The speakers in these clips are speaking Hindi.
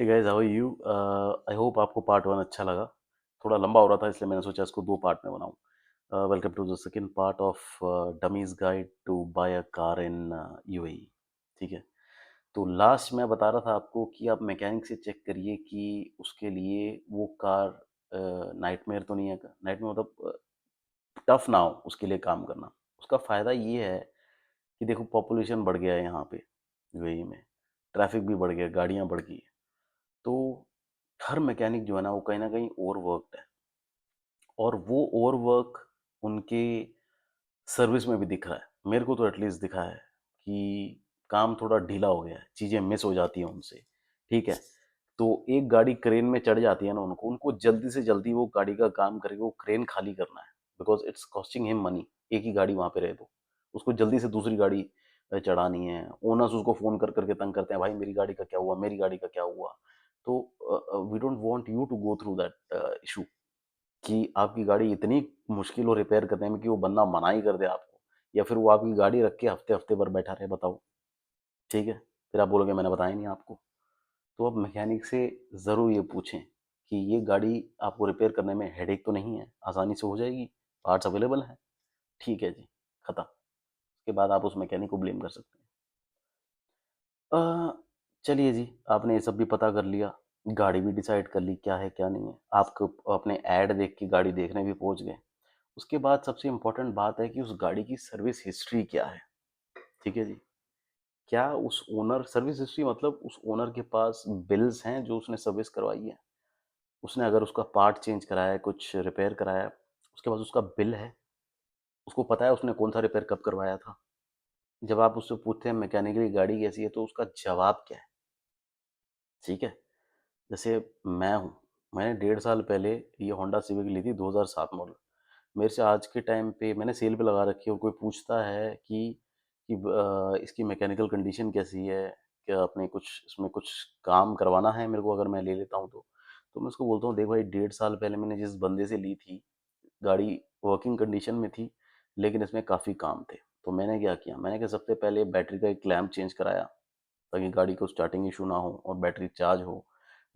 Hey guys, how are you? I hope आपको पार्ट वन अच्छा लगा। थोड़ा लंबा हो रहा था इसलिए मैंने सोचा इसको दो पार्ट में बनाऊं। Welcome to the second part of dummies guide to buy a car in UAE. ठीक है। तो लास्ट मैं बता रहा था आपको कि आप मैकेनिक से चेक करिए कि उसके लिए वो कार नाइटमेयर तो नहीं है। नाइटमेयर मतलब टफ ना हो उसके लिए काम करना। उसका फ़ायदा ये है कि देखो, पॉपुलेशन बढ़ गया है यहाँ पे यूएई में। ट्रैफिक भी बढ़ गया, गाड़ियाँ बढ़ गई। तो हर मैकेनिक जो है ना वो कहीं ना कहीं ओवरवर्क्ड है, और वो ओवरवर्क उनके सर्विस में भी दिख रहा है। मेरे को तो एटलीस्ट दिखा है कि काम थोड़ा ढीला हो गया है, चीज़ें मिस हो जाती हैं उनसे। ठीक है। तो एक गाड़ी क्रेन में चढ़ जाती है ना, उनको उनको जल्दी से जल्दी वो गाड़ी का काम करके वो क्रेन खाली करना है, because it's costing him money. एक ही गाड़ी वहाँ पे रहे तो उसको जल्दी से दूसरी गाड़ी चढ़ानी है। ओनर्स उसको फ़ोन कर करके तंग करते हैं, भाई मेरी गाड़ी का क्या हुआ, मेरी गाड़ी का क्या हुआ। तो we don't want you to go through that issue, कि आपकी गाड़ी इतनी मुश्किल हो रिपेयर करने में कि वो बंदा मना ही कर दे आपको, या फिर वो आपकी गाड़ी रख के हफ्ते हफ्ते भर बैठा रहे। बताओ। ठीक है। फिर आप बोलोगे मैंने बताया नहीं आपको। तो आप मैकेनिक से ज़रूर ये पूछें कि ये गाड़ी आपको रिपेयर करने में हेडेक तो नहीं है, आसानी से हो जाएगी, पार्ट्स अवेलेबल हैं। ठीक है जी, ख़त्म। उसके बाद आप उस मैकेनिक को ब्लेम कर सकते हैं। अ, चलिए जी, आपने ये सब भी पता कर लिया, गाड़ी भी डिसाइड कर ली क्या है क्या नहीं है, आपको अपने ऐड देख के गाड़ी देखने भी पहुंच गए। उसके बाद सबसे इम्पोर्टेंट बात है कि उस गाड़ी की सर्विस हिस्ट्री क्या है। ठीक है जी। क्या उस ओनर, सर्विस हिस्ट्री मतलब उस ओनर के पास बिल्स हैं जो उसने सर्विस करवाई है। उसने अगर उसका पार्ट चेंज कराया है, कुछ रिपेयर कराया है, उसके बाद उसका बिल है, उसको पता है उसने कौन सा रिपेयर कब करवाया था। जब आप उससे पूछते हैं मैकेनिकली गाड़ी कैसी है, तो उसका जवाब क्या है। ठीक है। जैसे मैं हूँ, मैंने 1.5 साल पहले ये होंडा सिविक ली थी, 2007 मॉडल। मेरे से आज के टाइम पे मैंने सेल पे लगा रखी है, और कोई पूछता है कि इसकी मैकेनिकल कंडीशन कैसी है, क्या आपने कुछ इसमें कुछ काम करवाना है मेरे को, अगर मैं ले लेता हूँ तो मैं उसको बोलता हूँ, देख भाई, 1.5 साल पहले मैंने जिस बंदे से ली थी, गाड़ी वर्किंग कंडीशन में थी, लेकिन इसमें काफ़ी काम थे। तो मैंने क्या किया, मैंने क्या, सबसे पहले बैटरी का एक क्लैम्प चेंज कराया, ताकि गाड़ी को स्टार्टिंग इशू ना हो और बैटरी चार्ज हो।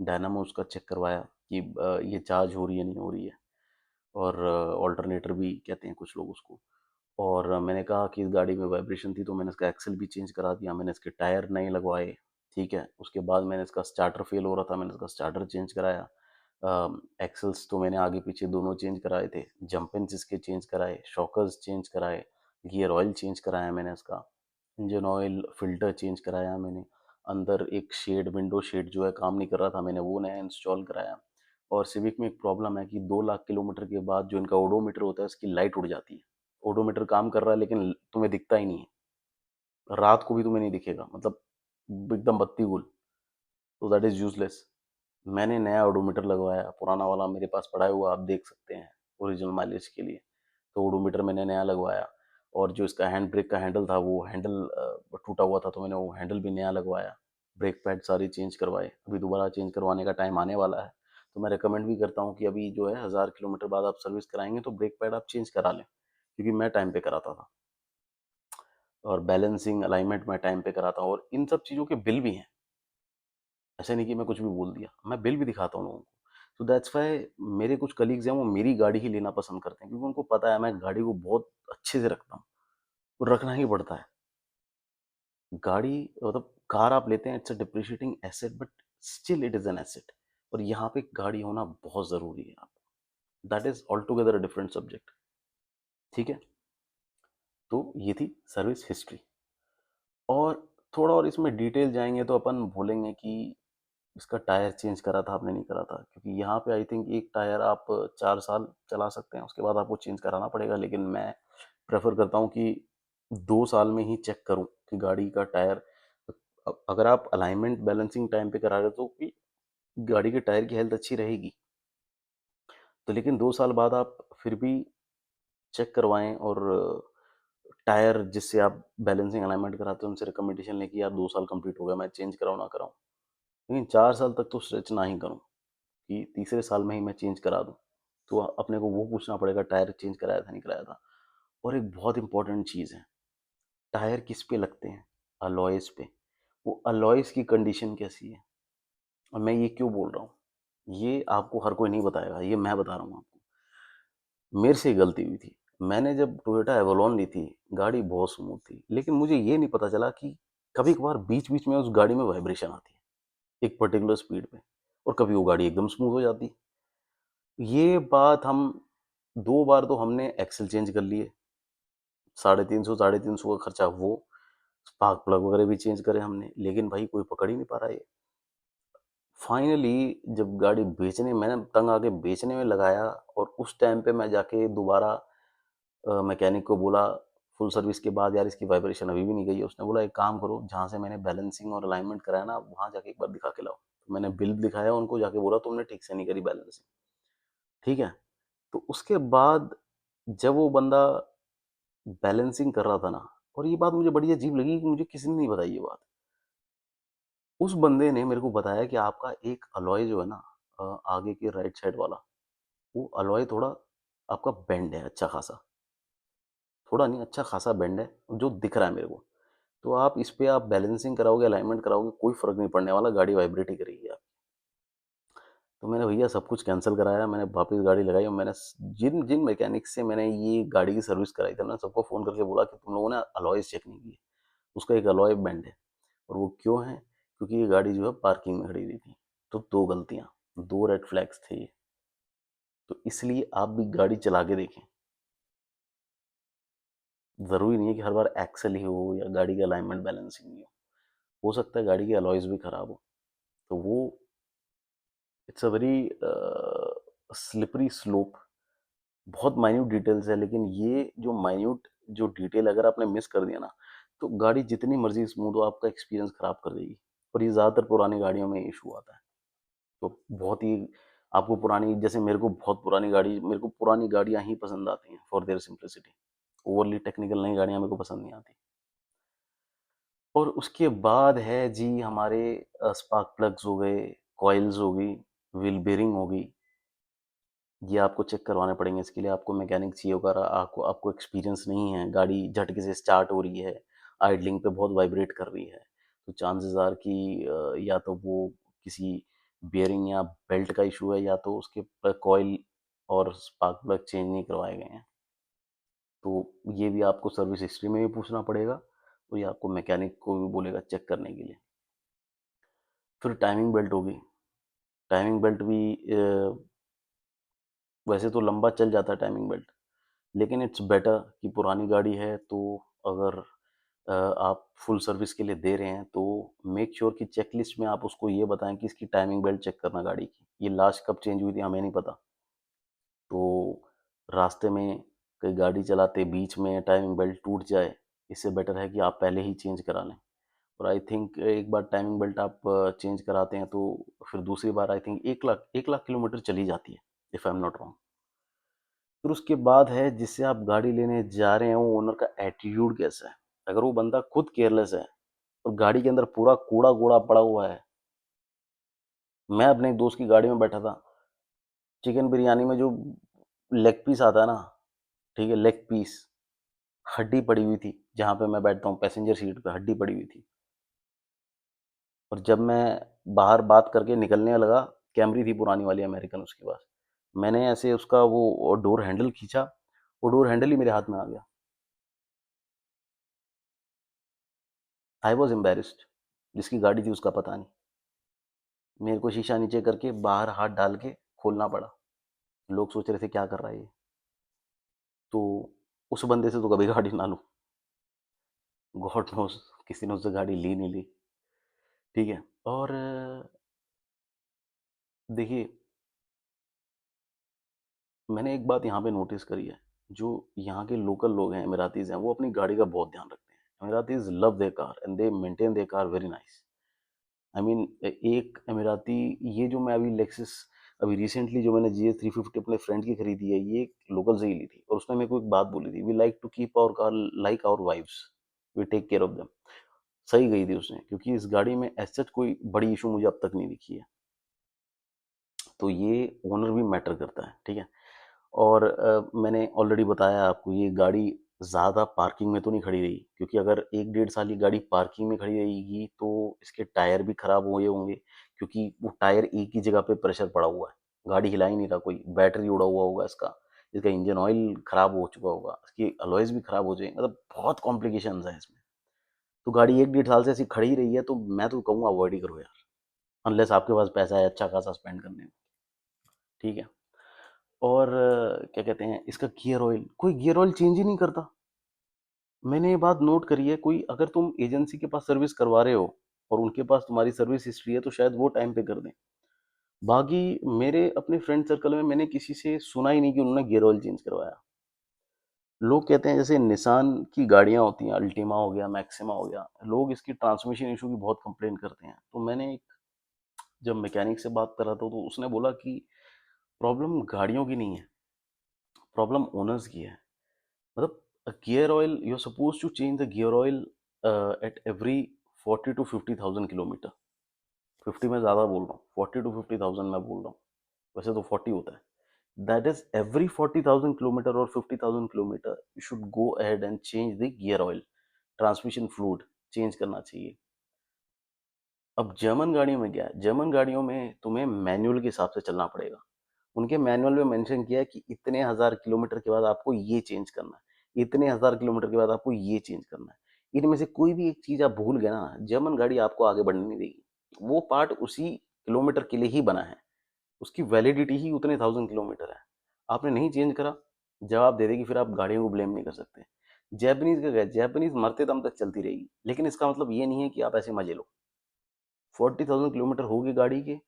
डायनामो उसका चेक करवाया कि ये चार्ज हो रही है नहीं हो रही है, और ऑल्टरनेटर भी कहते हैं कुछ लोग उसको। और मैंने कहा कि इस गाड़ी में वाइब्रेशन थी, तो मैंने इसका एक्सल भी चेंज करा दिया, मैंने इसके टायर नए लगवाए। ठीक है। उसके बाद मैंने इसका स्टार्टर फेल हो रहा था, मैंने इसका स्टार्टर चेंज कराया। एक्सल्स तो मैंने आगे पीछे दोनों चेंज कराए थे, जंपिंग्स इसके चेंज कराए, शॉकर्स चेंज कराए, गियर ऑयल चेंज कराया मैंने इसका, इंजन ऑयल फिल्टर चेंज कराया मैंने। अंदर एक शेड, विंडो शेड जो है काम नहीं कर रहा था, मैंने वो नया इंस्टॉल कराया। और सिविक में एक प्रॉब्लम है कि 2 लाख किलोमीटर के बाद जो इनका ओडोमीटर होता है, उसकी लाइट उड़ जाती है। ओडोमीटर काम कर रहा है लेकिन तुम्हें दिखता ही नहीं है, रात को भी तुम्हें नहीं दिखेगा, मतलब एकदम बत्ती गुल। तो दैट इज़ यूजलेस। मैंने नया ओडोमीटर लगवाया, पुराना वाला मेरे पास पड़ा हुआ, आप देख सकते हैं, ओरिजिनल माइलेज के लिए। तो ओडोमीटर मैंने नया लगवाया। और जो इसका हैंड ब्रेक का हैंडल था, वो हैंडल टूटा हुआ था, तो मैंने वो हैंडल भी नया लगवाया। ब्रेक पैड सारी चेंज करवाए, अभी दोबारा चेंज करवाने का टाइम आने वाला है। तो मैं रिकमेंड भी करता हूँ कि अभी जो है 1000 किलोमीटर बाद आप सर्विस कराएंगे तो ब्रेक पैड आप चेंज करा लें, क्योंकि मैं टाइम पे कराता था। और बैलेंसिंग अलाइनमेंट मैं टाइम पे कराता हूँ, और इन सब चीज़ों के बिल भी हैं। ऐसा नहीं कि मैं कुछ भी बोल दिया, मैं बिल भी दिखाता हूँ लोगों को। तो दैट्स वाई मेरे कुछ कलीग्स हैं, वो मेरी गाड़ी ही लेना पसंद करते हैं, क्योंकि उनको पता है मैं गाड़ी को बहुत अच्छे से रखता हूँ, और रखना ही पड़ता है। गाड़ी मतलब कार आप लेते हैं, it's a depreciating asset, but still it is an asset. और यहाँ पे गाड़ी होना बहुत ज़रूरी है आपको। That is all together a different subject. ठीक है। तो ये थी सर्विस हिस्ट्री। और थोड़ा और इसमें डिटेल जाएंगे तो अपन बोलेंगे कि इसका टायर चेंज करा था आपने, नहीं करा था, क्योंकि यहाँ पे आई थिंक एक टायर आप 4 साल चला सकते हैं, उसके बाद आपको चेंज कराना पड़ेगा। लेकिन मैं प्रेफर करता हूँ कि 2 साल में ही चेक करूँ कि गाड़ी का टायर, अगर आप अलाइनमेंट बैलेंसिंग टाइम पे करा रहे हो तो कि गाड़ी के टायर की हेल्थ अच्छी रहेगी। तो लेकिन 2 साल बाद आप फिर भी चेक करवाएं, और टायर जिससे आप बैलेंसिंग अलाइनमेंट कराते हो उनसे रिकमेंडेशन लें कि यार 2 साल कंप्लीट हो गया, मैं चेंज कराऊँ ना कराऊँ। लेकिन 4 साल तक तो स्ट्रेच ना ही करूँ, कि तीसरे साल में ही मैं चेंज करा दूँ। तो अपने को वो पूछना पड़ेगा टायर चेंज कराया था नहीं कराया था। और एक बहुत इंपॉर्टेंट चीज़ है, टायर किस पे लगते हैं, अलॉयज़ पे। वो अलॉयज़ की कंडीशन कैसी है, और मैं ये क्यों बोल रहा हूँ, ये आपको हर कोई नहीं बताएगा, ये मैं बता रहा हूँ आपको। मेरे से गलती हुई थी। मैंने जब टोयोटा एवोलॉन ली थी, गाड़ी बहुत स्मूथ थी, लेकिन मुझे ये नहीं पता चला कि कभी कभार बीच बीच में उस गाड़ी में वाइब्रेशन आती है एक पर्टिकुलर स्पीड पे, और कभी वो गाड़ी एकदम स्मूथ हो जाती है। ये बात हम 2 बार तो हमने एक्सल चेंज कर लिए, 350 का खर्चा वो, स्पार्क प्लग वगैरह भी चेंज करे हमने, लेकिन भाई कोई पकड़ ही नहीं पा रहा है। फाइनली जब गाड़ी बेचने, मैंने तंग आके बेचने में लगाया, और उस टाइम पे मैं जाके दोबारा मैकेनिक को बोला फुल सर्विस के बाद, यार इसकी वाइब्रेशन अभी भी नहीं गई है। उसने बोला एक काम करो, जहाँ से मैंने बैलेंसिंग और अलाइनमेंट कराया ना, वहाँ जाके एक बार दिखा के लाओ। तो मैंने बिल दिखाया उनको, जाके बोला तुमने ठीक से नहीं करी बैलेंसिंग, ठीक है। तो उसके बाद जब वो बंदा बैलेंसिंग कर रहा था ना, और ये बात मुझे बड़ी अजीब लगी कि मुझे किसी ने नहीं बताई ये बात। उस बंदे ने मेरे को बताया कि आपका एक अलॉय जो है ना, आगे के राइट साइड वाला, वो अलॉय थोड़ा आपका बेंड है, अच्छा खासा, थोड़ा नहीं अच्छा खासा बेंड है, जो दिख रहा है मेरे को। तो आप इस पे आप बैलेंसिंग कराओगे, अलाइनमेंट कराओगे, कोई फर्क नहीं पड़ने वाला, गाड़ी वाइब्रेट ही करेगी आप। तो मैंने भैया सब कुछ कैंसिल कराया, मैंने वापस गाड़ी लगाई, और मैंने जिन जिन मैकेनिक से मैंने ये गाड़ी की सर्विस कराई थी, मैंने सबको फ़ोन करके बोला कि तुम लोगों ने अलॉयज़ चेक नहीं किए, उसका एक अलॉय बेंड है। और वो क्यों है? क्योंकि ये गाड़ी जो है पार्किंग में खड़ी हुई थी। तो 2 गलतियाँ, 2 रेड फ्लैग्स थे ये। तो इसलिए आप भी गाड़ी चला के देखें। ज़रूरी नहीं है कि हर बार एक्सल ही हो या गाड़ी का अलाइनमेंट बैलेंसिंग ही हो सकता है गाड़ी के अलॉयज़ भी खराब हो। तो वो it's a very slippery slope. बहुत माइन्यूट डिटेल्स है, लेकिन ये जो माइन्यूट जो डिटेल अगर आपने मिस कर दिया ना, तो गाड़ी जितनी मर्जी स्मूथ हो, आपका एक्सपीरियंस खराब कर देगी। और ये ज़्यादातर पुरानी गाड़ियों में इशू आता है। तो बहुत ही आपको पुरानी, जैसे मेरे को बहुत पुरानी गाड़ी, मेरे को पुरानी गाड़ियाँ ही पसंद आती हैं for their simplicity. Overly technical नई गाड़ियाँ मेरे को पसंद नहीं आती। और उसके बाद है जी हमारे स्पार्क प्लग्स हो गए, कॉइल्स हो गई, व्हील बेरिंग हो गई। ये आपको चेक करवाने पड़ेंगे, इसके लिए आपको मैकेनिक चाहिए होगा। आपको आपको एक्सपीरियंस नहीं है, गाड़ी झटके से स्टार्ट हो रही है, आइडलिंग पे बहुत वाइब्रेट कर रही है, तो चांसेस आर कि या तो वो किसी बियरिंग या बेल्ट का इशू है, या तो उसके कॉइल और स्पार्क प्लग चेंज नहीं करवाए गए हैं। तो ये भी आपको सर्विस हिस्ट्री में भी पूछना पड़ेगा, तो ये आपको मैकेनिक को भी बोलेगा चेक करने के लिए। फिर टाइमिंग बेल्ट होगी। टाइमिंग बेल्ट भी वैसे तो लंबा चल जाता है टाइमिंग बेल्ट, लेकिन इट्स बेटर कि पुरानी गाड़ी है तो अगर आप फुल सर्विस के लिए दे रहे हैं, तो मेक श्योर कि चेकलिस्ट में आप उसको ये बताएं कि इसकी टाइमिंग बेल्ट चेक करना गाड़ी की, ये लास्ट कब चेंज हुई थी हमें नहीं पता। तो रास्ते में कहीं गाड़ी चलाते बीच में टाइमिंग बेल्ट टूट जाए, इससे बेटर है कि आप पहले ही चेंज करा लें। और आई थिंक एक बार टाइमिंग बेल्ट आप चेंज कराते हैं, तो फिर दूसरी बार आई थिंक 1 लाख किलोमीटर चली जाती है, if I am not wrong. फिर उसके बाद है जिससे आप गाड़ी लेने जा रहे हैं, वो ओनर का एटीट्यूड कैसा है। अगर वो बंदा खुद केयरलेस है और गाड़ी के अंदर पूरा कूड़ा कूड़ा पड़ा हुआ है। मैं अपने एक दोस्त की गाड़ी में बैठा था, चिकन बिरयानी में जो लेग पीस आता है ना, ठीक है, लेग पीस, हड्डी पड़ी हुई थी, जहाँ पे मैं बैठता हूँ पैसेंजर सीट पे हड्डी पड़ी हुई थी। और जब मैं बाहर बात करके निकलने लगा, कैमरी थी पुरानी वाली अमेरिकन उसके पास, मैंने ऐसे उसका वो डोर हैंडल खींचा, वो डोर हैंडल ही मेरे हाथ में आ गया। I was embarrassed. जिसकी गाड़ी थी उसका पता नहीं, मेरे को शीशा नीचे करके बाहर हाथ डाल के खोलना पड़ा। लोग सोच रहे थे क्या कर रहा है ये। तो उस बंदे से तो कभी गाड़ी ना लूँ, गॉड नोस किसी ने उससे गाड़ी ली नहीं ली, ठीक है। और देखिए, मैंने एक बात यहाँ पे नोटिस करी है, जो यहाँ के लोकल लोग हैं, अमीरातीज हैं, वो अपनी गाड़ी का बहुत ध्यान रखते हैं। Emiratis love their car and they maintain their car very nice. I mean, एक अमीराती, ये जो मैं अभी लेक्सिस, अभी रिसेंटली जो मैंने जी एस 350 अपने फ्रेंड की खरीदी है, ये लोकल से ही ली थी, और उसने मेरे को एक बात बोली थी, we like to keep our car like our wives, we take care of them. सही गई थी उसने, क्योंकि इस गाड़ी में ऐसा कोई बड़ी इशू मुझे अब तक नहीं दिखी है। तो ये ओनर भी मैटर करता है, ठीक है। और मैंने ऑलरेडी बताया आपको, ये गाड़ी ज़्यादा पार्किंग में तो नहीं खड़ी रही, क्योंकि अगर 1 डेढ़ साल ये गाड़ी पार्किंग में खड़ी रहेगी तो इसके टायर भी खराब हुए होंगे, क्योंकि वो टायर एक ही जगह पे प्रेशर पड़ा हुआ है, गाड़ी हिला ही नहीं रहा कोई, बैटरी उड़ा हुआ होगा इसका, इसका इंजन ऑयल खराब हो चुका होगा, इसकी अलॉयज़ भी खराब हो जाएंगे, मतलब बहुत कॉम्प्लिकेशंस हैं इसमें। तो गाड़ी 1 डेढ़ साल से ऐसी खड़ी रही है तो मैं तो कहूँगा अवॉइड ही करो यार, अनलेस आपके पास पैसा है अच्छा खासा स्पेंड करने में, ठीक है? और क्या कहते हैं, इसका गियर ऑयल, कोई गियर ऑयल चेंज ही नहीं करता। मैंने ये बात नोट करी है, कोई अगर तुम एजेंसी के पास सर्विस करवा रहे हो और उनके पास तुम्हारी सर्विस हिस्ट्री है तो शायद वो टाइम पे कर दें। बाकी मेरे अपने फ्रेंड सर्कल में मैंने किसी से सुना ही नहीं कि उन्होंने गियर ऑयल चेंज करवाया। लोग कहते हैं जैसे निसान की गाड़ियां होती हैं, अल्टीमा हो गया, मैक्सिमा हो गया, लोग इसकी ट्रांसमिशन इशू की बहुत कंप्लेन करते हैं। तो मैंने जब मैकेनिक से बात कर रहा था तो उसने बोला कि प्रॉब्लम गाड़ियों की नहीं है, प्रॉब्लम ओनर्स की है। मतलब gear oil you are suppose to change the gear oil at every 40 to 50,000 kilometre. 50 में ज़्यादा बोल रहा हूँ, 40 to 50,000 मैं बोल रहा हूँ, वैसे तो 40 होता है। दैट इज एवरी 40,000 किलोमीटर और 50,000 kilometre you should go ahead and change the gear oil, transmission fluid change करना चाहिए। अब जर्मन गाड़ियों में क्या है, जर्मन गाड़ियों में तुम्हें मैनुअल के हिसाब से चलना पड़ेगा। उनके मैनुअल में मेंशन किया है कि इतने हजार किलोमीटर के बाद आपको ये चेंज करना है, इतने हजार किलोमीटर के बाद आपको ये चेंज करना है। इनमें से कोई भी एक चीज आप भूल गए ना, जर्मन गाड़ी आपको आगे बढ़ने नहीं देगी। वो पार्ट उसी किलोमीटर के लिए ही बना है, उसकी वैलिडिटी ही उतने 1000 किलोमीटर है। आपने नहीं चेंज करा, जवाब दे देगी, फिर आप गाड़ियों को ब्लेम नहीं कर सकते। जैपनीज का क्या है, जैपनीज मरते दम तक चलती रहेगी, लेकिन इसका मतलब ये नहीं है कि आप ऐसे मजे लो। 40,000 किलोमीटर हो गई गाड़ी के,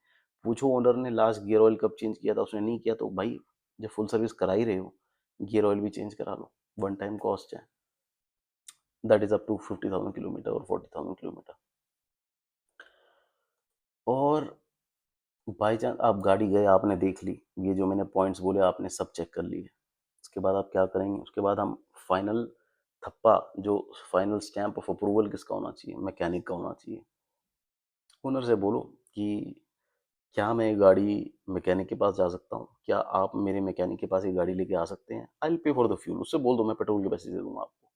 पूछो ओनर ने लास्ट गियर ऑयल कब चेंज किया था, उसने नहीं किया तो भाई जब फुल सर्विस करा ही रहे हो, गियर ऑयल भी चेंज करा लो, वन टाइम कॉस्ट है, that is up to 50,000 kilometre और 40,000 किलोमीटर। और बाई चांस आप गाड़ी गए, आपने देख ली, ये जो मैंने पॉइंट्स बोले आपने सब चेक कर लिए, उसके बाद आप क्या करेंगे, उसके बाद हम फाइनल थप्पा, जो फाइनल स्टैंप ऑफ अप्रूवल किसका होना चाहिए, मैकेनिक का होना चाहिए। ओनर से बोलो कि क्या मैं ये गाड़ी मैकेनिक के पास जा सकता हूँ, क्या आप मेरे मैकेनिक के पास ये गाड़ी लेके आ सकते हैं, I will pay for the fuel, उससे बोल दो मैं पेट्रोल के पैसे दे दूंगा आपको।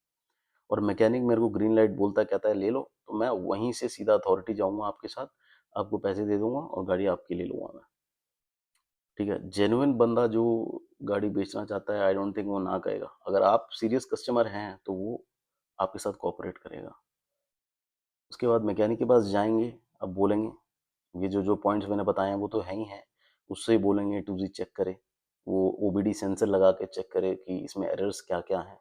और मैकेनिक मेरे को ग्रीन लाइट बोलता है, कहता है ले लो, तो मैं वहीं से सीधा अथॉरिटी जाऊंगा आपके साथ, आपको पैसे दे दूंगा और गाड़ी आपके ले लूंगा मैं। ठीक है, जेन्युइन बंदा जो गाड़ी बेचना चाहता है, आई डोंट थिंक वो ना कहेगा। अगर आप सीरियस कस्टमर हैं तो वो आपके साथ कोऑपरेट करेगा। उसके बाद मैकेनिक के पास जाएंगे, अब बोलेंगे ये जो जो पॉइंट्स मैंने बताए हैं वो तो है ही हैं, उससे ही बोलेंगे टू जी चेक करे, वो ओबीडी सेंसर लगा के चेक करे कि इसमें एरर्स क्या क्या हैं।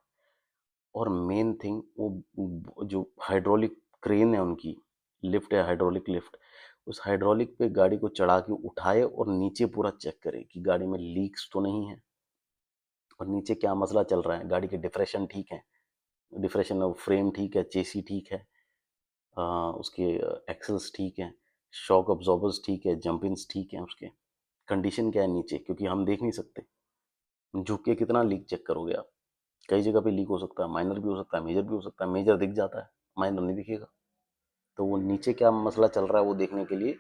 और मेन थिंग वो जो हाइड्रोलिक क्रेन है उनकी, लिफ्ट है हाइड्रोलिक लिफ्ट, उस हाइड्रोलिक पे गाड़ी को चढ़ा के उठाए और नीचे पूरा चेक करे कि गाड़ी में लीक्स तो नहीं है, और नीचे क्या मसला चल रहा है, गाड़ी के डिफ्रेशन ठीक है, डिफ्रेशन ऑफ फ्रेम ठीक है, चेसी ठीक है, उसके एक्सेल्स ठीक हैं, शॉक अब्जॉर्बर्स ठीक है, जंपिंग्स ठीक हैं, उसके कंडीशन क्या है नीचे, क्योंकि हम देख नहीं सकते, झुक के कितना लीक चेक करोगे आप। कई जगह पे लीक हो सकता है, माइनर भी हो सकता है, मेजर भी हो सकता है, मेजर दिख जाता है, माइनर नहीं दिखेगा। तो वो नीचे क्या मसला चल रहा है वो देखने के लिए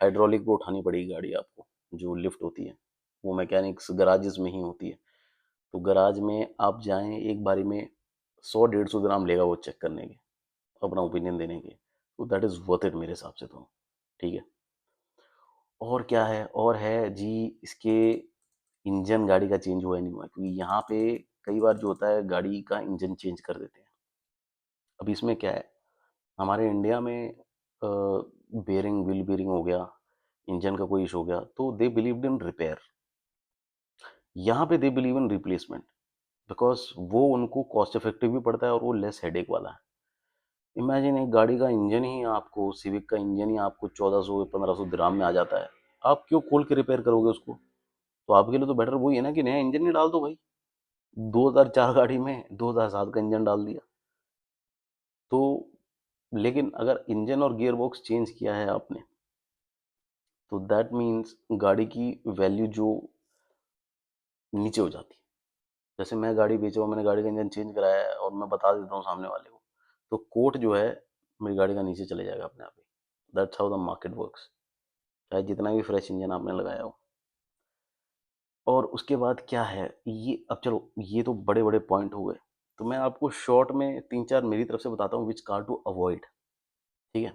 हाइड्रोलिक को उठानी पड़ेगी गाड़ी आपको, जो लिफ्ट होती है वो मैकेनिक्स गराजेस में ही होती है। तो गराज में आप जाएं, एक बारी में 100 150 ग्राम लेगा वो चेक करने के, अपना ओपिनियन देने के, तो दैट इज़ वर्थ इट मेरे हिसाब से तो। ठीक है, और क्या है, और है जी, इसके इंजन गाड़ी का चेंज हुआ है नहीं हुआ है, क्योंकि यहाँ पे कई बार जो होता है गाड़ी का इंजन चेंज कर देते हैं। अब इसमें क्या है, हमारे इंडिया में बेरिंग व्हील बेरिंग हो गया, इंजन का कोई इशू हो गया तो दे बिलीव्ड इन रिपेयर, यहाँ पे they believe in replacement, because वो उनको कॉस्ट इफेक्टिव भी पड़ता है और वो लेस हेडेक वाला है। इमेजिन एक गाड़ी का इंजन ही आपको, सिविक का इंजन ही आपको 1400 1500 ग्राम में आ जाता है, आप क्यों खोल के रिपेयर करोगे उसको। तो आपके लिए तो बेटर वही है ना कि नया इंजन ही डाल दो भाई, 2004 गाड़ी में 2007 का इंजन डाल दिया। तो लेकिन अगर इंजन और गियर बॉक्स चेंज किया है आपने, तो दैट मीन्स गाड़ी की वैल्यू जो नीचे हो जाती है। जैसे मैं गाड़ी बेच रहा हूँ, मैंने गाड़ी का इंजन चेंज कराया है और मैं बता देता हूँ सामने वाले को, तो कोट जो है मेरी गाड़ी का नीचे चले जाएगा अपने आप ही। That's how the market works, चाहे जितना भी फ्रेश इंजन आपने लगाया हो। और उसके बाद क्या है ये, अब चलो ये तो बड़े बड़े पॉइंट हो गए, तो मैं आपको शॉर्ट में 3-4 मेरी तरफ से बताता हूँ, व्हिच कार टू अवॉइड, ठीक है?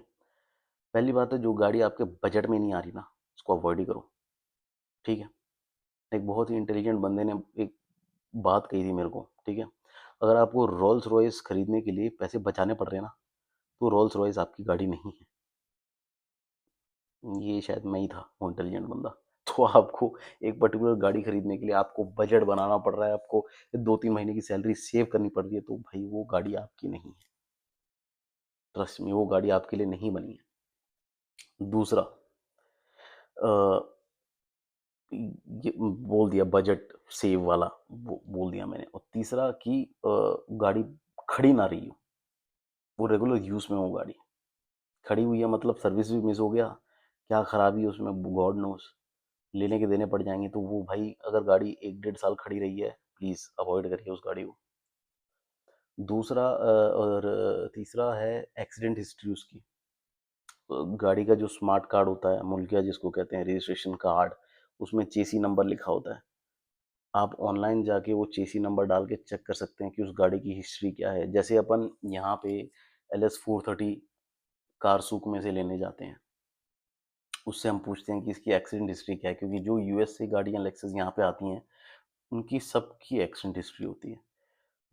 पहली बात है, जो गाड़ी आपके बजट में नहीं आ रही ना, उसको अवॉइड ही करो, ठीक है? एक बहुत ही इंटेलिजेंट बंदे ने एक बात कही थी मेरे को, ठीक है? अगर आपको रोल्स रॉयस खरीदने के लिए पैसे बचाने पड़ रहे हैं ना, तो रोल्स रॉयस आपकी गाड़ी नहीं है। ये शायद मैं ही था वो इंटेलिजेंट बंदा। तो आपको एक पर्टिकुलर गाड़ी खरीदने के लिए आपको बजट बनाना पड़ रहा है, आपको 2-3 महीने की सैलरी सेव करनी पड़ रही है, तो भाई वो गाड़ी आपकी नहीं है। ट्रस्ट मी, वो गाड़ी आपके लिए नहीं बनी है। दूसरा, अ, ये बोल दिया बजट सेव वाला, बोल दिया मैंने। और तीसरा कि गाड़ी खड़ी ना रही हो, वो रेगुलर यूज़ में हो गाड़ी। खड़ी हुई है मतलब सर्विस भी मिस हो गया, क्या खराबी है उसमें गॉड नोस, लेने के देने पड़ जाएंगे, तो वो भाई अगर गाड़ी 1-1.5 साल खड़ी रही है, प्लीज़ अवॉइड करिए उस गाड़ी को। दूसरा और तीसरा है एक्सीडेंट हिस्ट्री उसकी। गाड़ी का जो स्मार्ट कार्ड होता है, मुल्किया जिसको कहते हैं, रजिस्ट्रेशन कार्ड, उसमें चेसी नंबर लिखा होता है। आप ऑनलाइन जाके वो चेसी नंबर डाल के चेक कर सकते हैं कि उस गाड़ी की हिस्ट्री क्या है। जैसे अपन यहाँ पे LS430 कार सूक में से लेने जाते हैं, उससे हम पूछते हैं कि इसकी एक्सीडेंट हिस्ट्री क्या है, क्योंकि जो यूएस से गाड़ियाँ लेक्सस यहाँ पे आती हैं, उनकी सबकी एक्सीडेंट हिस्ट्री होती है।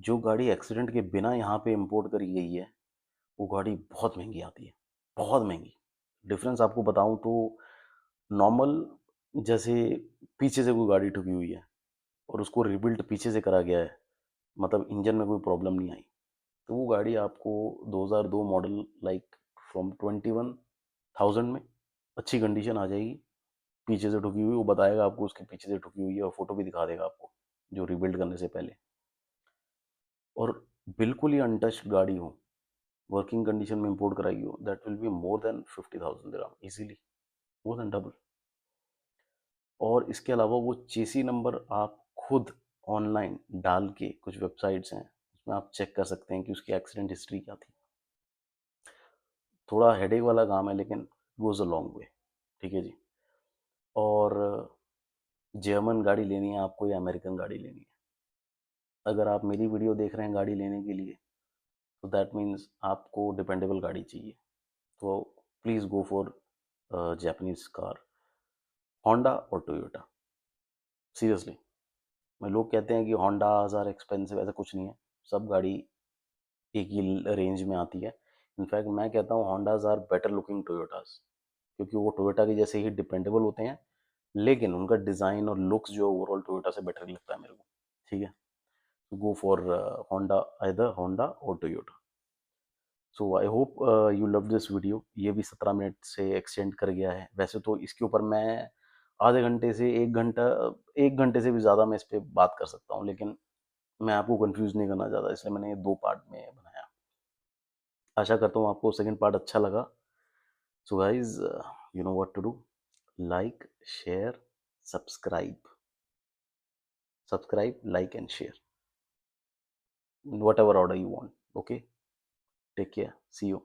जो गाड़ी एक्सीडेंट के बिना यहाँ पे इंपोर्ट करी गई है, वो गाड़ी बहुत महंगी आती है, बहुत महंगी। डिफरेंस आपको बताऊं तो, नॉर्मल, जैसे पीछे से कोई गाड़ी ठुकी हुई है और उसको रिबिल्ट पीछे से करा गया है, मतलब इंजन में कोई प्रॉब्लम नहीं आई, तो वो गाड़ी आपको 2002 मॉडल, लाइक फ्रॉम 21,000 में अच्छी कंडीशन आ जाएगी। पीछे से ठुकी हुई, वो बताएगा आपको उसके पीछे से ठुकी हुई है और फोटो भी दिखा देगा आपको, जो रिबिल्ड करने से पहले। और बिल्कुल ही अनटच्ड गाड़ी हो, वर्किंग कंडीशन में इंपोर्ट कराई हो, that will be more than 50,000 dirham easily, more than double. और इसके अलावा वो चेसी नंबर आप खुद ऑनलाइन डाल के, कुछ वेबसाइट्स हैं उसमें आप चेक कर सकते हैं कि उसकी एक्सीडेंट हिस्ट्री क्या थी। थोड़ा हेडेक वाला काम है, लेकिन गोज़ अ लॉन्ग वे, ठीक है जी। और जर्मन गाड़ी लेनी है आपको या अमेरिकन गाड़ी लेनी है, अगर आप मेरी वीडियो देख रहे हैं गाड़ी लेने के लिए, तो दैट मीन्स आपको डिपेंडेबल गाड़ी चाहिए। तो please go for Japanese car, Honda और टोयोटा। सीरियसली, मैं, लोग कहते हैं कि होंडाज आर एक्सपेंसिव, ऐसा कुछ नहीं है। सब गाड़ी एक ही रेंज में आती है। इनफैक्ट मैं कहता हूँ होंडाज आर बेटर लुकिंग टोयोटाज, क्योंकि वो टोयोटा के जैसे ही डिपेंडेबल होते हैं, लेकिन उनका डिज़ाइन और लुक्स जो ओवरऑल टोयोटा से बेटर लगता है मेरे को, ठीक है? तो go for Honda, either Honda और Toyota. So I hope you love this video. ये भी 17 मिनट से एक्सटेंड कर गया है। वैसे तो इसके ऊपर मैं आधे घंटे से 1 घंटा, 1 घंटे से भी ज़्यादा मैं इस पर बात कर सकता हूँ, लेकिन मैं आपको कंफ्यूज नहीं करना चाहता, इसलिए मैंने ये 2 पार्ट में बनाया। आशा करता हूँ आपको सेकंड पार्ट अच्छा लगा। So guys, you know what to do, like, share, subscribe, subscribe, like and share, whatever order you want. Okay, take care, see you.